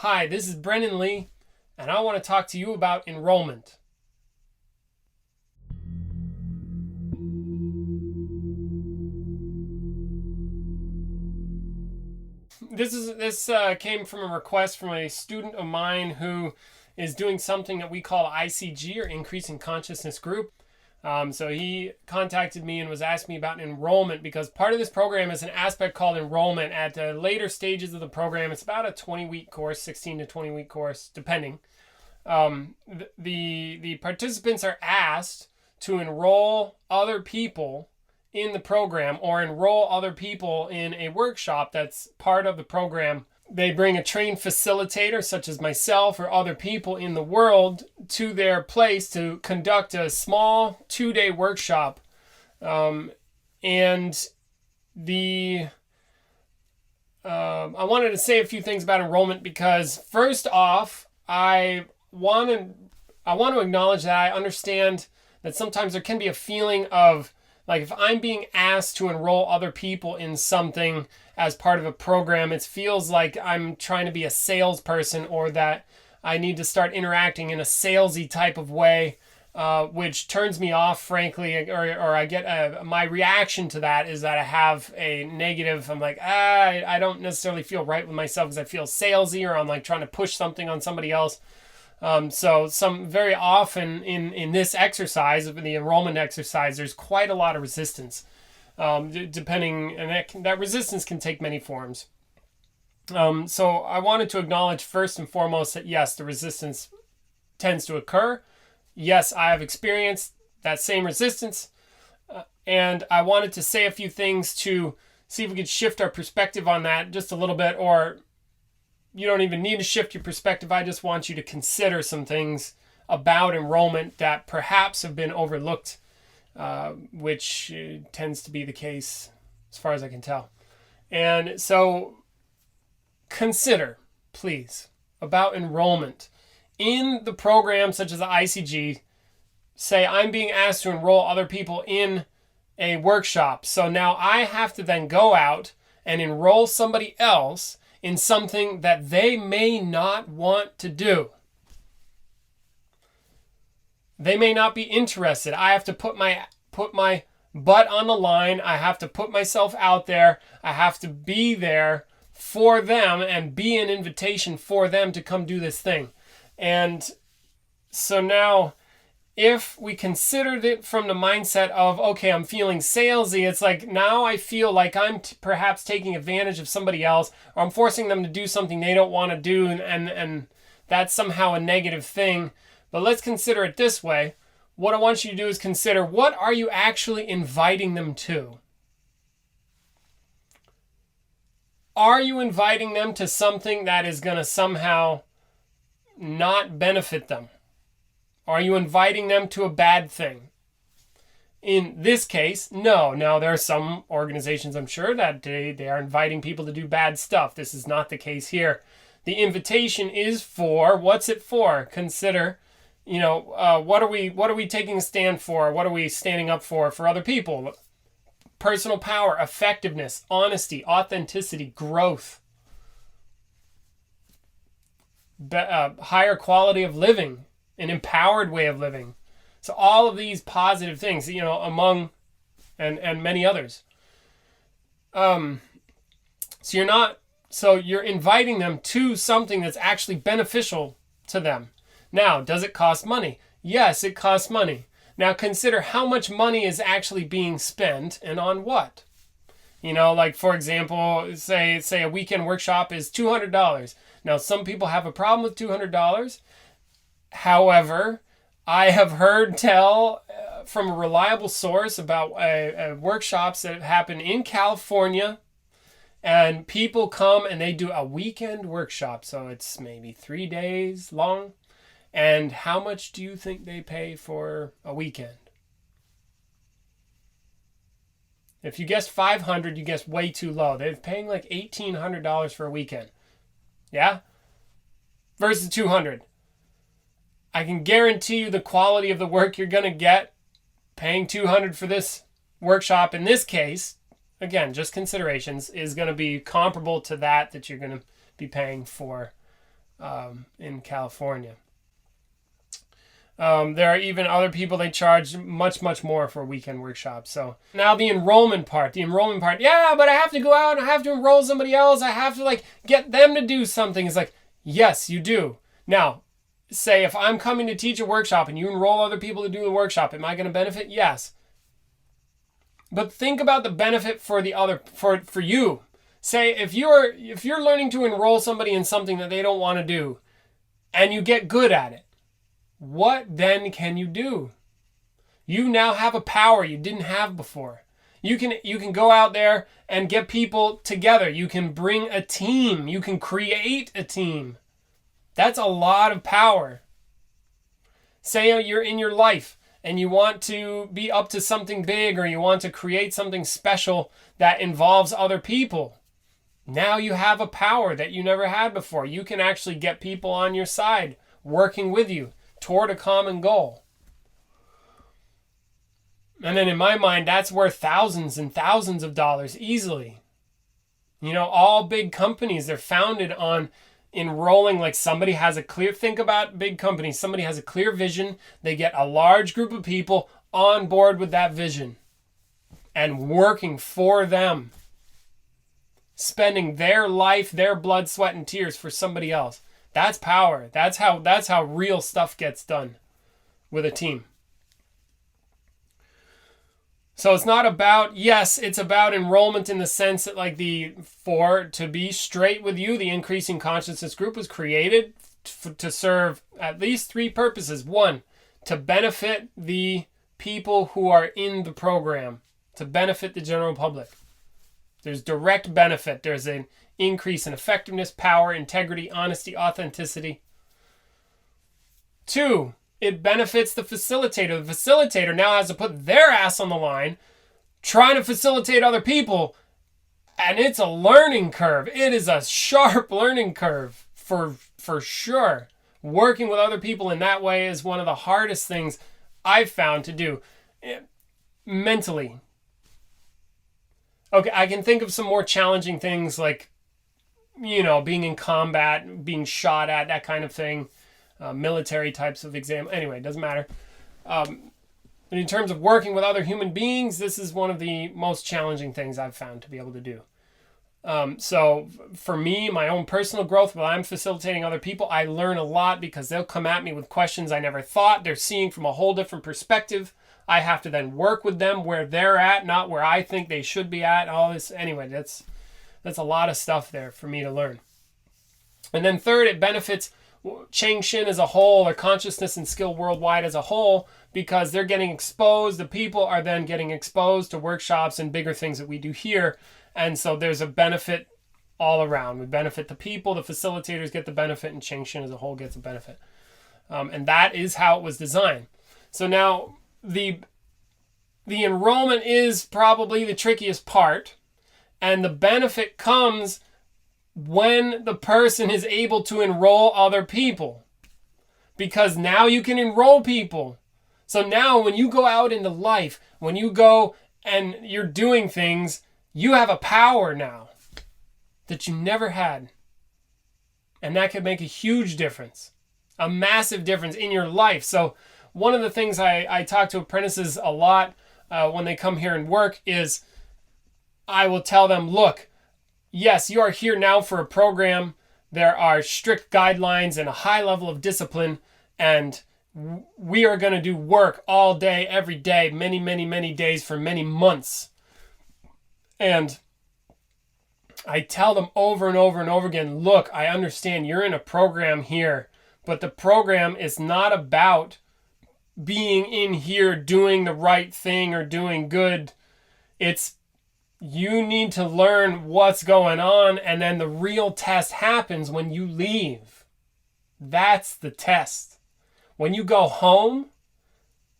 Hi, this is Brennan Lee, and I want to talk to you about enrollment. This came from a request from a student of mine who is doing something that we call ICG, or Increasing Consciousness Group. So he contacted me and was asking me about enrollment, because part of this program is an aspect called enrollment. At the later stages of the program, it's about a 20-week course, 16 to 20-week course, depending. The participants are asked to enroll other people in the program, or enroll other people in a workshop that's part of the program. They bring a trained facilitator, such as myself or other people in the world, to their place to conduct a small 2-day workshop. And I wanted to say a few things about enrollment, because first off, I want to acknowledge that I understand that sometimes there can be a feeling of, like, if I'm being asked to enroll other people in something as part of a program, it feels like I'm trying to be a salesperson, or that I need to start interacting in a salesy type of way, which turns me off, frankly, or I get my reaction to that is that I have a negative. I'm like, I don't necessarily feel right with myself because I feel salesy, or I'm like trying to push something on somebody else. So very often in this exercise, of the enrollment exercise, there's quite a lot of resistance, depending, and that resistance can take many forms. So I wanted to acknowledge first and foremost that yes, the resistance tends to occur. Yes, I have experienced that same resistance, and I wanted to say a few things to see if we could shift our perspective on that just a little bit, or you don't even need to shift your perspective. I just want you to consider some things about enrollment that perhaps have been overlooked, which tends to be the case as far as I can tell. And so consider, please, about enrollment. In the program such as the ICG, say I'm being asked to enroll other people in a workshop. So now I have to then go out and enroll somebody else in something that they may not want to do. They may not be interested. I have to put my butt on the line. I have to put myself out there. I have to be there for them and be an invitation for them to come do this thing. And so now, if we considered it from the mindset of, okay, I'm feeling salesy, it's like now I feel like I'm perhaps taking advantage of somebody else, or I'm forcing them to do something they don't want to do, and that's somehow a negative thing. But let's consider it this way. What I want you to do is consider, what are you actually inviting them to? Are you inviting them to something that is going to somehow not benefit them? Are you inviting them to a bad thing? In this case, no. Now, there are some organizations, I'm sure, that they are inviting people to do bad stuff. This is not the case here. The invitation is for, what's it for? Consider, what are we taking a stand for? What are we standing up for other people? Personal power, effectiveness, honesty, authenticity, growth, higher quality of living, an empowered way of living. So all of these positive things, among and many others. So you're inviting them to something that's actually beneficial to them. Now, does it cost money? Yes, it costs money. Now consider how much money is actually being spent and on what. Like, for example, say a weekend workshop is $200. Now, some people have a problem with $200. However, I have heard tell from a reliable source about workshops that happen in California, and people come and they do a weekend workshop. So it's maybe 3 days long. And how much do you think they pay for a weekend? If you guess 500, you guess way too low. They're paying like $1,800 for a weekend. Yeah? Versus 200. I can guarantee you the quality of the work you're going to get paying $200 for this workshop, in this case, again, just considerations, is going to be comparable to that you're going to be paying for in California. There are even other people, they charge much, much more for weekend workshops. So now the enrollment part. Yeah, but I have to go out and I have to enroll somebody else. I have to get them to do something. It's like, yes, you do. Now, say if I'm coming to teach a workshop and you enroll other people to do the workshop, am I going to benefit? Yes. But think about the benefit for the other, for you. Say if you're learning to enroll somebody in something that they don't want to do and you get good at it, what then can you do? You now have a power you didn't have before. You can go out there and get people together. You can bring a team. You can create a team. That's a lot of power. Say you're in your life and you want to be up to something big, or you want to create something special that involves other people. Now you have a power that you never had before. You can actually get people on your side working with you toward a common goal. And then in my mind, that's worth thousands and thousands of dollars easily. All big companies, they're founded on enrolling, somebody has a clear, think about big companies, somebody has a clear vision, they get a large group of people on board with that vision and working for them, spending their life, their blood, sweat, and tears for somebody else. That's power. That's how real stuff gets done with a team. So it's not about, yes, it's about enrollment in the sense that to be straight with you, the Increasing Consciousness group was created to serve at least three purposes. One, to benefit the people who are in the program, to benefit the general public. There's direct benefit. There's an increase in effectiveness, power, integrity, honesty, authenticity. Two, it benefits the facilitator. The facilitator now has to put their ass on the line trying to facilitate other people, and it's a learning curve. It is a sharp learning curve for sure. Working with other people in that way is one of the hardest things I've found to do mentally. Okay, I can think of some more challenging things being in combat, being shot at, that kind of thing. Military types of exam. Anyway, it doesn't matter. In terms of working with other human beings, this is one of the most challenging things I've found to be able to do. So for me, my own personal growth, while I'm facilitating other people, I learn a lot because they'll come at me with questions I never thought. They're seeing from a whole different perspective. I have to then work with them where they're at, not where I think they should be at. All this. Anyway, that's a lot of stuff there for me to learn. And then third, it benefits Cheng Shin as a whole, or consciousness and skill worldwide as a whole, because they're getting exposed. The people are then getting exposed to workshops and bigger things that we do here. And so there's a benefit all around. We benefit the people, the facilitators get the benefit, and Cheng Shin as a whole gets a benefit. And that is how it was designed. So now the enrollment is probably the trickiest part, and the benefit comes when the person is able to enroll other people, because now you can enroll people. So now when you go out into life, when you go and you're doing things, you have a power now that you never had. And that could make a huge difference, a massive difference in your life. So one of the things I talk to apprentices a lot when they come here and work is I will tell them, look, yes, you are here now for a program. There are strict guidelines and a high level of discipline, and we are going to do work all day, every day, many, many, many days for many months. And I tell them over and over and over again, look, I understand you're in a program here, but the program is not about being in here doing the right thing or doing good. It's you need to learn what's going on, and then the real test happens when you leave. That's the test. When you go home,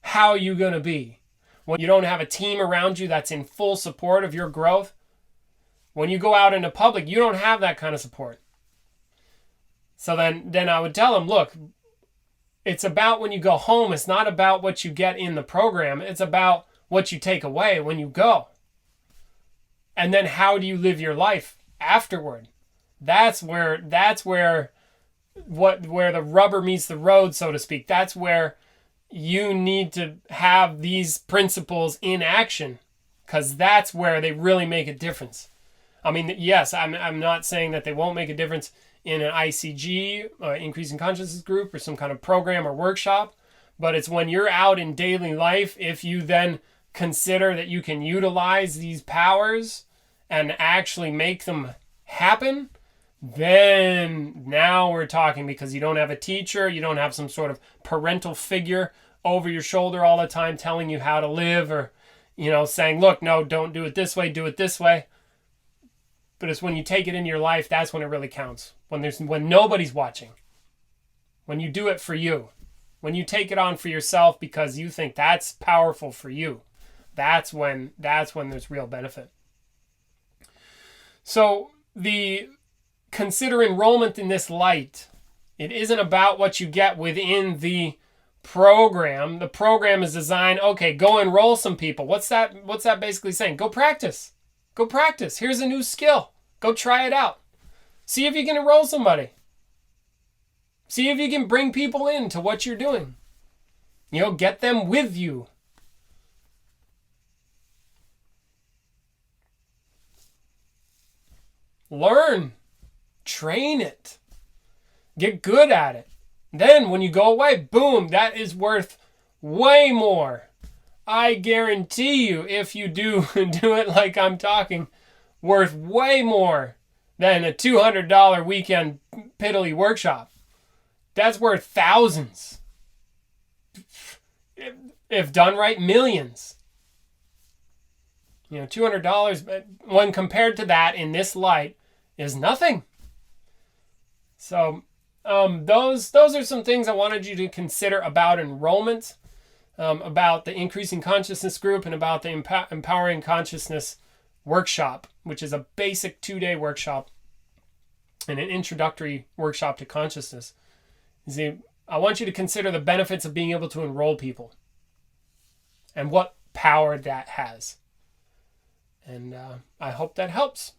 how are you going to be? When you don't have a team around you that's in full support of your growth, when you go out into public, you don't have that kind of support. So then I would tell them, look, it's about when you go home. It's not about what you get in the program. It's about what you take away when you go. And then how do you live your life afterward? That's where where the rubber meets the road, so to speak. That's where you need to have these principles in action, because that's where they really make a difference. I mean, yes, I'm not saying that they won't make a difference in an ICG, increasing consciousness group, or some kind of program or workshop, but it's when you're out in daily life, if you then consider that you can utilize these powers and actually make them happen, then now we're talking, because you don't have a teacher, you don't have some sort of parental figure over your shoulder all the time telling you how to live, or, saying, look, no, don't do it this way, do it this way. But it's when you take it in your life, that's when it really counts. When nobody's watching. When you do it for you. When you take it on for yourself because you think that's powerful for you. That's when there's real benefit. So consider enrollment in this light. It isn't about what you get within the program. The program is designed, okay, go enroll some people. What's that basically saying? Go practice. Go practice. Here's a new skill. Go try it out. See if you can enroll somebody. See if you can bring people into what you're doing. Get them with you. Learn. Train it. Get good at it. Then when you go away, boom, that is worth way more. I guarantee you, if you do it like I'm talking, worth way more than a $200 weekend piddly workshop. That's worth thousands. If done right, millions. $200, when compared to that in this light, is nothing. So those are some things I wanted you to consider about enrollment, about the Increasing Consciousness group, and about the Empowering Consciousness workshop, which is a basic 2-day workshop and an introductory workshop to consciousness. See, I want you to consider the benefits of being able to enroll people and what power that has. And I hope that helps.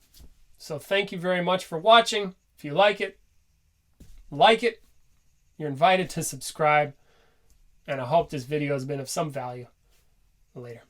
So thank you very much for watching. If you like it. You're invited to subscribe. And I hope this video has been of some value. Later.